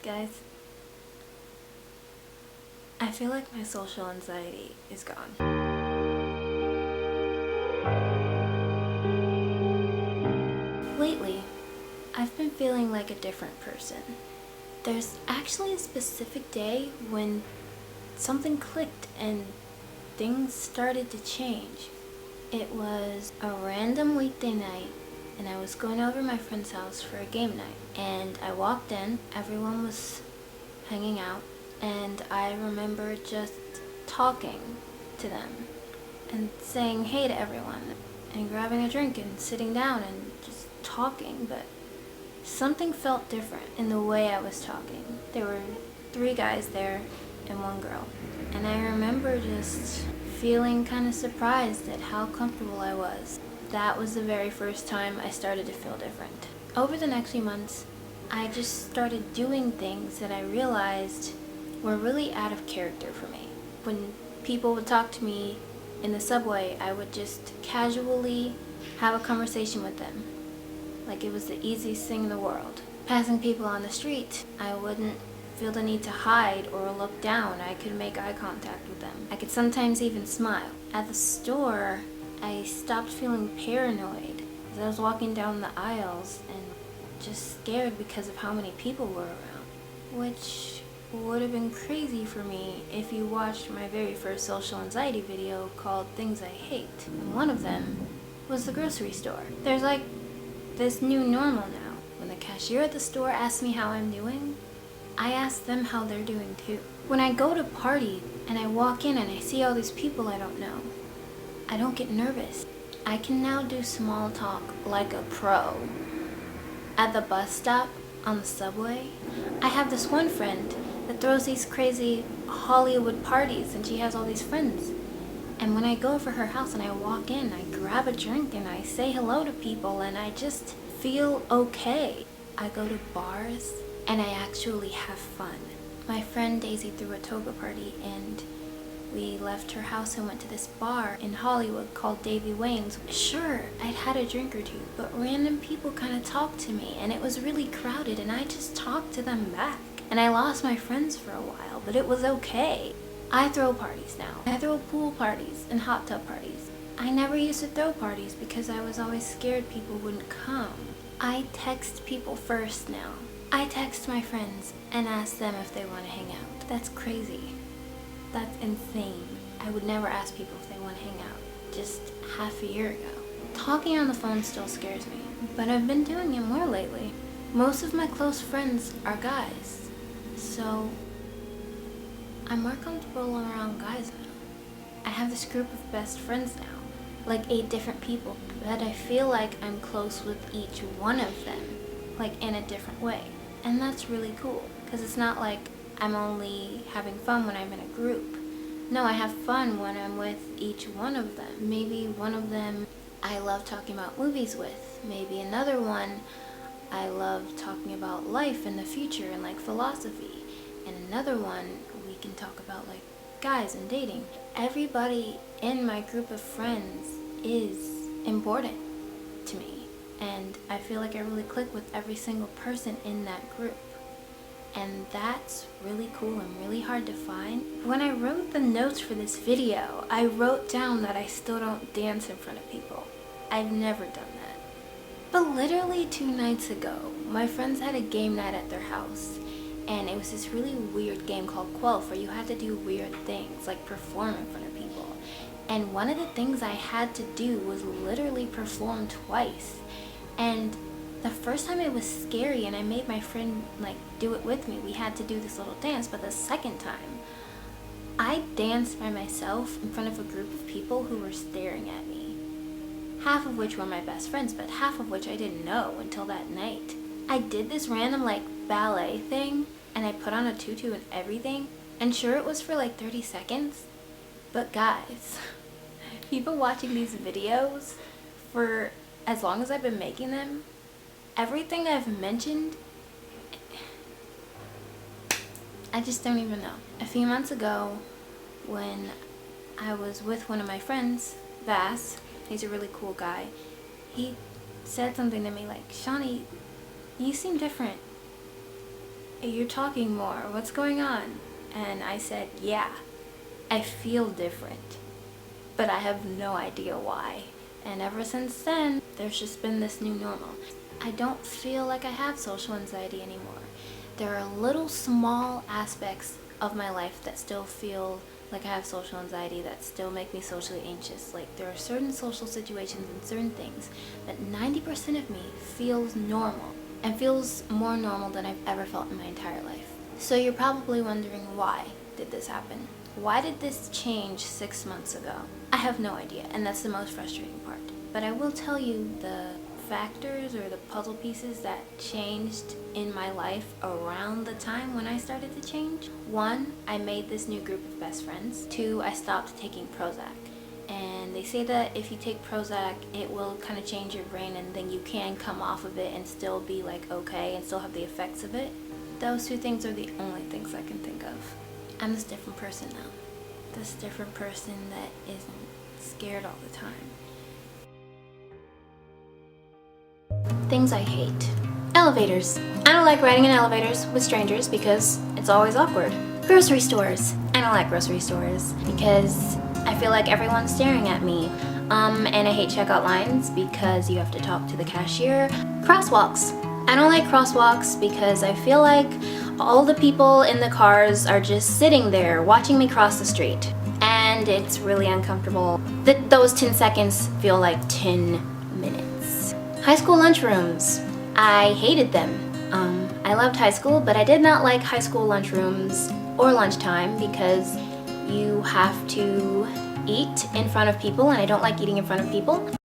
Guys, I feel like my social anxiety is gone. Lately, I've been feeling like a different person. There's actually a specific day when something clicked and things started to change. It was a random weekday night and I was going over to my friend's house for a game night. And I walked in, everyone was hanging out, and I remember just talking to them and saying hey to everyone and grabbing a drink and sitting down and just talking, but something felt different in the way I was talking. There were 3 guys there and 1 girl, and I remember just feeling kind of surprised at how comfortable I was. That was the very first time I started to feel different. Over the next few months, I just started doing things that I realized were really out of character for me. When people would talk to me in the subway, I would just casually have a conversation with them, like it was the easiest thing in the world. Passing people on the street, I wouldn't feel the need to hide or look down. I could make eye contact with them. I could sometimes even smile. At the store, I stopped feeling paranoid as I was walking down the aisles and just scared because of how many people were around, which would have been crazy for me if you watched my very first social anxiety video called Things I Hate. And one of them was the grocery store. There's like this new normal now. When the cashier at the store asks me how I'm doing, I ask them how they're doing too. When I go to party and I walk in and I see all these people I don't know, I don't get nervous. I can now do small talk like a pro. At the bus stop, on the subway, I have this one friend that throws these crazy Hollywood parties and she has all these friends. And when I go over her house and I walk in, I grab a drink and I say hello to people and I just feel okay. I go to bars and I actually have fun. My friend Daisy threw a toga party and we left her house and went to this bar in Hollywood called Davy Wayne's. Sure, I'd had a drink or 2, but random people kind of talked to me and it was really crowded and I just talked to them back. And I lost my friends for a while, but it was okay. I throw parties now. I throw pool parties and hot tub parties. I never used to throw parties because I was always scared people wouldn't come. I text people first now. I text my friends and ask them if they want to hang out. That's crazy. That's insane. I would never ask people if they want to hang out just half a year ago. Talking on the phone still scares me, but I've been doing it more lately. Most of my close friends are guys, so I'm more comfortable around guys now. I have this group of best friends now, like 8 different people, that I feel like I'm close with each one of them, like in a different way. And that's really cool, because it's not like I'm only having fun when I'm in a group. No, I have fun when I'm with each one of them. Maybe one of them I love talking about movies with. Maybe another one I love talking about life and the future and like philosophy. And another one we can talk about like guys and dating. Everybody in my group of friends is important to me. And I feel like I really click with every single person in that group. And that's really cool and really hard to find. When I wrote the notes for this video, I wrote down that I still don't dance in front of people. I've never done that. But literally 2 nights ago, my friends had a game night at their house. And it was this really weird game called Quelf where you had to do weird things, like perform in front of people. And one of the things I had to do was literally perform twice. And the first time it was scary and I made my friend like do it with me. We had to do this little dance, but the second time I danced by myself in front of a group of people who were staring at me. Half of which were my best friends, but half of which I didn't know until that night. I did this random like ballet thing and I put on a tutu and everything. And sure, it was for like 30 seconds. But guys, people watching these videos for as long as I've been making them, everything I've mentioned, I just don't even know. A few months ago, when I was with one of my friends, Vass, he's a really cool guy, he said something to me like, Shani, you seem different. you're talking more. What's going on? And I said, yeah, I feel different, but I have no idea why. And ever since then, there's just been this new normal. I don't feel like I have social anxiety anymore. There are little small aspects of my life that still feel like I have social anxiety, that still make me socially anxious. Like, there are certain social situations and certain things that 90% of me feels normal, and feels more normal than I've ever felt in my entire life. So you're probably wondering, why did this happen? Why did this change 6 months ago? I have no idea, and that's the most frustrating part. But I will tell you the factors or the puzzle pieces that changed in my life around the time when I started to change. 1, I made this new group of best friends. 2, I stopped taking Prozac. And they say that if you take Prozac, it will kind of change your brain, and then you can come off of it and still be like okay and still have the effects of it. Those 2 things are the only things I can think of. I'm this different person now. This different person that isn't scared all the time. Things I hate. Elevators. I don't like riding in elevators with strangers because it's always awkward. Grocery stores. I don't like grocery stores because I feel like everyone's staring at me. And I hate checkout lines because you have to talk to the cashier. Crosswalks. I don't like crosswalks because I feel like all the people in the cars are just sitting there watching me cross the street. And it's really uncomfortable. Those 10 seconds feel like 10 minutes. High school lunchrooms. I hated them. I loved high school, but I did not like high school lunchrooms or lunchtime because you have to eat in front of people, and I don't like eating in front of people.